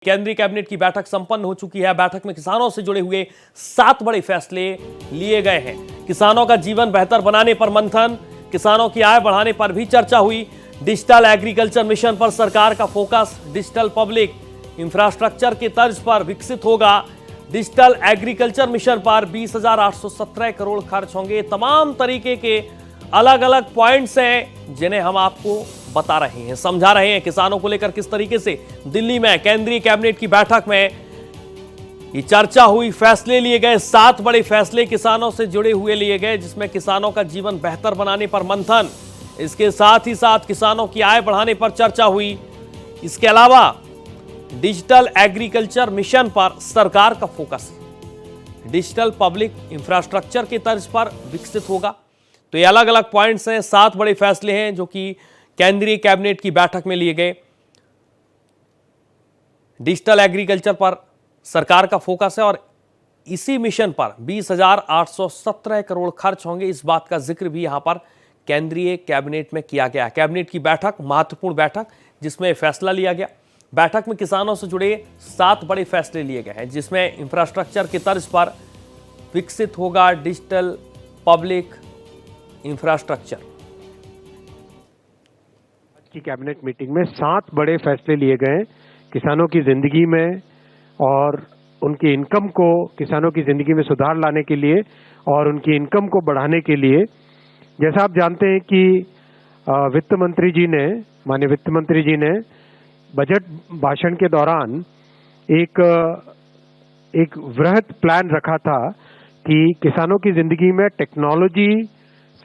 केंद्रीय कैबिनेट की बैठक संपन्न हो चुकी है। बैठक में किसानों से जुड़े हुए 7 बड़े फैसले लिए गए हैं। किसानों का जीवन बेहतर बनाने पर मंथन, किसानों की आय बढ़ाने पर भी चर्चा हुई। डिजिटल एग्रीकल्चर मिशन पर सरकार का फोकस, डिजिटल पब्लिक इंफ्रास्ट्रक्चर के तर्ज पर विकसित होगा। डिजिटल एग्रीकल्चर मिशन पर 20,817 करोड़ खर्च होंगे। तमाम तरीके के अलग अलग पॉइंट्स हैं जिन्हें हम आपको बता रहे हैं, समझा रहे हैं। किसानों को लेकर किस तरीके से दिल्ली में केंद्रीय कैबिनेट की बैठक में ये चर्चा हुई, फैसले लिए गए। 7 बड़े फैसले किसानों से जुड़े हुए लिए गए, जिसमें किसानों का जीवन बेहतर बनाने पर मंथन, इसके साथ ही साथ किसानों की आय बढ़ाने पर चर्चा हुई। इसके अलावा डिजिटल एग्रीकल्चर मिशन पर सरकार का फोकस डिजिटल पब्लिक इंफ्रास्ट्रक्चर के तर्ज पर विकसित होगा। तो ये अलग अलग पॉइंट्स हैं, 7 बड़े फैसले हैं जो कि केंद्रीय कैबिनेट की बैठक में लिए गए। डिजिटल एग्रीकल्चर पर सरकार का फोकस है और इसी मिशन पर 20,817 करोड़ खर्च होंगे। इस बात का जिक्र भी यहां पर केंद्रीय कैबिनेट में किया गया। कैबिनेट की बैठक महत्वपूर्ण बैठक जिसमें फैसला लिया गया। बैठक में किसानों से जुड़े 7 बड़े फैसले लिए गए हैं, जिसमें इंफ्रास्ट्रक्चर के तर्ज पर विकसित होगा डिजिटल पब्लिक इंफ्रास्ट्रक्चर। आज की कैबिनेट मीटिंग में 7 बड़े फैसले लिए गए किसानों की जिंदगी में और उनकी इनकम को, किसानों की जिंदगी में सुधार लाने के लिए और उनकी इनकम को बढ़ाने के लिए। जैसा आप जानते हैं कि वित्त मंत्री जी ने, माननीय वित्त मंत्री जी ने बजट भाषण के दौरान एक वृहद प्लान रखा था कि किसानों की जिंदगी में टेक्नोलॉजी,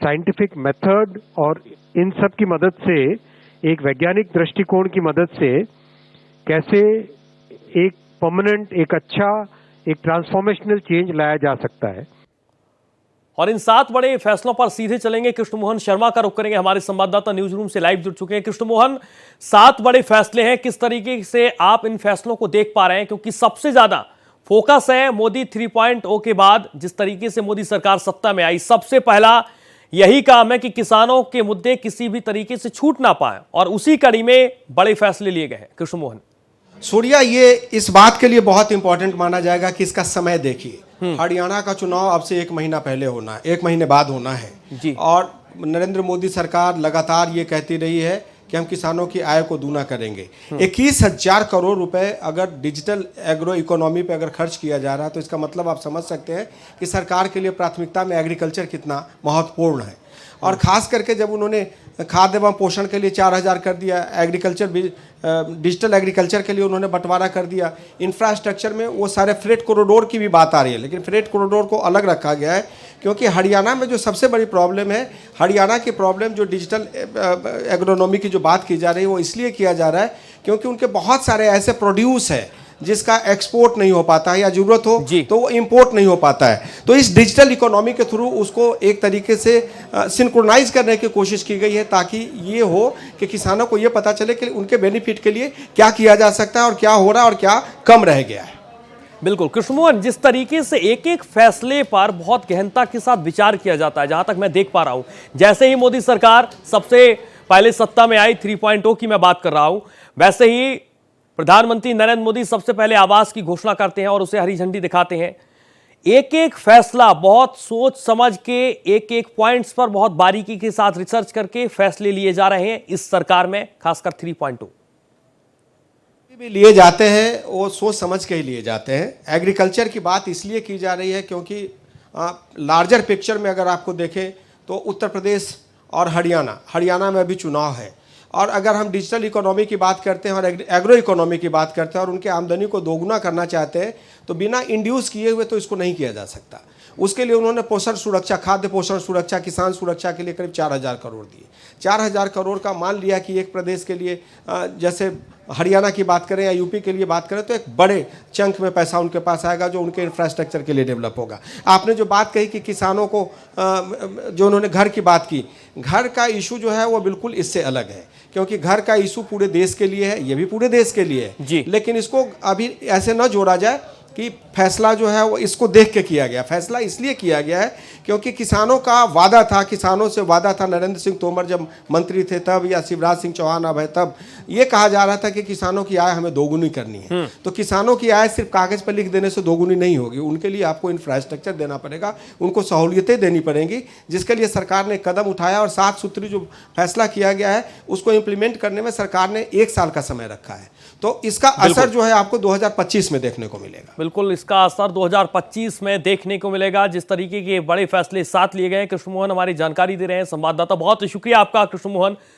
साइंटिफिक मेथड और इन सब की मदद से, एक वैज्ञानिक दृष्टिकोण की मदद से कैसे एक परमानेंट, एक अच्छा, एक ट्रांसफॉर्मेशनल चेंज लाया जा सकता है। और इन 7 बड़े फैसलों पर सीधे चलेंगे। कृष्ण मोहन शर्मा का रुख करेंगे, हमारे संवाददाता न्यूज रूम से लाइव जुड़ चुके हैं। कृष्ण मोहन, 7 बड़े फैसले हैं, किस तरीके से आप इन फैसलों को देख पा रहे हैं? क्योंकि सबसे ज्यादा फोकस है मोदी 3.0 के बाद जिस तरीके से मोदी सरकार सत्ता में आई, सबसे पहला यही काम है कि किसानों के मुद्दे किसी भी तरीके से छूट ना पाए, और उसी कड़ी में बड़े फैसले लिए गए हैं। कृष्ण मोहन। सूर्या, ये इस बात के लिए बहुत इंपॉर्टेंट माना जाएगा कि इसका समय देखिए। हरियाणा का चुनाव अब से 1 महीना पहले होना है, 1 महीने बाद होना है जी। और नरेंद्र मोदी सरकार लगातार ये कहती रही है कि हम किसानों की आय को दूना करेंगे। 21,000 करोड़ रुपए अगर डिजिटल एग्रो इकोनॉमी पे अगर खर्च किया जा रहा है तो इसका मतलब आप समझ सकते हैं कि सरकार के लिए प्राथमिकता में एग्रीकल्चर कितना महत्वपूर्ण है। और खास करके जब उन्होंने खाद्य एवं पोषण के लिए 4,000 कर दिया, डिजिटल एग्रीकल्चर के लिए उन्होंने बंटवारा कर दिया, इंफ्रास्ट्रक्चर में वो सारे फ्रेट कॉरिडोर की भी बात आ रही है, लेकिन फ्रेट कॉरिडोर को अलग रखा गया है क्योंकि हरियाणा में जो सबसे बड़ी प्रॉब्लम है, हरियाणा की प्रॉब्लम जो डिजिटल एग्रोनॉमी की जो बात की जा रही है वो इसलिए किया जा रहा है क्योंकि उनके बहुत सारे ऐसे प्रोड्यूस है जिसका एक्सपोर्ट नहीं हो पाता है या जरूरत हो तो वो इंपोर्ट नहीं हो पाता है। तो इस डिजिटल इकोनॉमी के थ्रू उसको एक तरीके से सिंक्रोनाइज करने की कोशिश की गई है ताकि ये हो कि किसानों को ये पता चले कि उनके बेनिफिट के लिए क्या किया जा सकता है और क्या हो रहा है और क्या कम रह गया है। बिल्कुल कृष्ण मोहन, जिस तरीके से एक एक फैसले पर बहुत गहनता के साथ विचार किया जाता है, जहां तक मैं देख पा रहा हूं, जैसे ही मोदी सरकार सबसे पहले सत्ता में आई, 3.0 की मैं बात कर रहा हूं, वैसे ही प्रधानमंत्री नरेंद्र मोदी सबसे पहले आवास की घोषणा करते हैं और उसे हरी झंडी दिखाते हैं। एक एक फैसला बहुत सोच समझ के, एक एक पॉइंट्स पर बहुत बारीकी के साथ रिसर्च करके फैसले लिए जा रहे हैं इस सरकार में, खासकर 3.0 भी लिए जाते हैं वो सोच समझ के ही लिए जाते हैं। एग्रीकल्चर की बात इसलिए की जा रही है क्योंकि लार्जर पिक्चर में अगर आपको देखें तो उत्तर प्रदेश और हरियाणा में अभी चुनाव है, और अगर हम डिजिटल इकोनॉमी की बात करते हैं और एग्रो इकोनॉमी की बात करते हैं और उनके आमदनी को दोगुना करना चाहते हैं तो बिना इंड्यूस किए हुए तो इसको नहीं किया जा सकता। उसके लिए उन्होंने पोषण सुरक्षा, खाद्य पोषण सुरक्षा, किसान सुरक्षा के लिए करीब 4,000 करोड़ दिए। 4,000 करोड़ का मान लिया कि एक प्रदेश के लिए, जैसे हरियाणा की बात करें या यूपी के लिए बात करें, तो एक बड़े चंक में पैसा उनके पास आएगा जो उनके इंफ्रास्ट्रक्चर के लिए डेवलप होगा। आपने जो बात कही कि किसानों को, जो उन्होंने घर की बात की, घर का इशू जो है वो बिल्कुल इससे अलग है क्योंकि घर का इशू पूरे देश के लिए है, ये भी पूरे देश के लिए है, लेकिन इसको अभी ऐसे न जोड़ा जाए कि फैसला जो है वो इसको देख के किया गया। फैसला इसलिए किया गया है क्योंकि किसानों का वादा था, किसानों से वादा था, नरेंद्र सिंह तोमर जब मंत्री थे तब, या शिवराज सिंह चौहान अब है तब, ये कहा जा रहा था कि किसानों की आय हमें दोगुनी करनी है। तो किसानों की आय सिर्फ कागज पर लिख देने से दोगुनी नहीं होगी, उनके लिए आपको इंफ्रास्ट्रक्चर देना पड़ेगा, उनको सहूलियतें देनी पड़ेंगी, जिसके लिए सरकार ने कदम उठाया। और 7 सूत्री जो फैसला किया गया है उसको इंप्लीमेंट करने में सरकार ने 1 साल का समय रखा है। तो इसका असर जो है आपको 2025 में देखने को मिलेगा। बिल्कुल, इसका असर 2025 में देखने को मिलेगा। जिस तरीके के बड़े फैसले साथ लिए गए, कृष्ण मोहन हमारी जानकारी दे रहे हैं। संवाददाता, बहुत शुक्रिया आपका कृष्ण मोहन।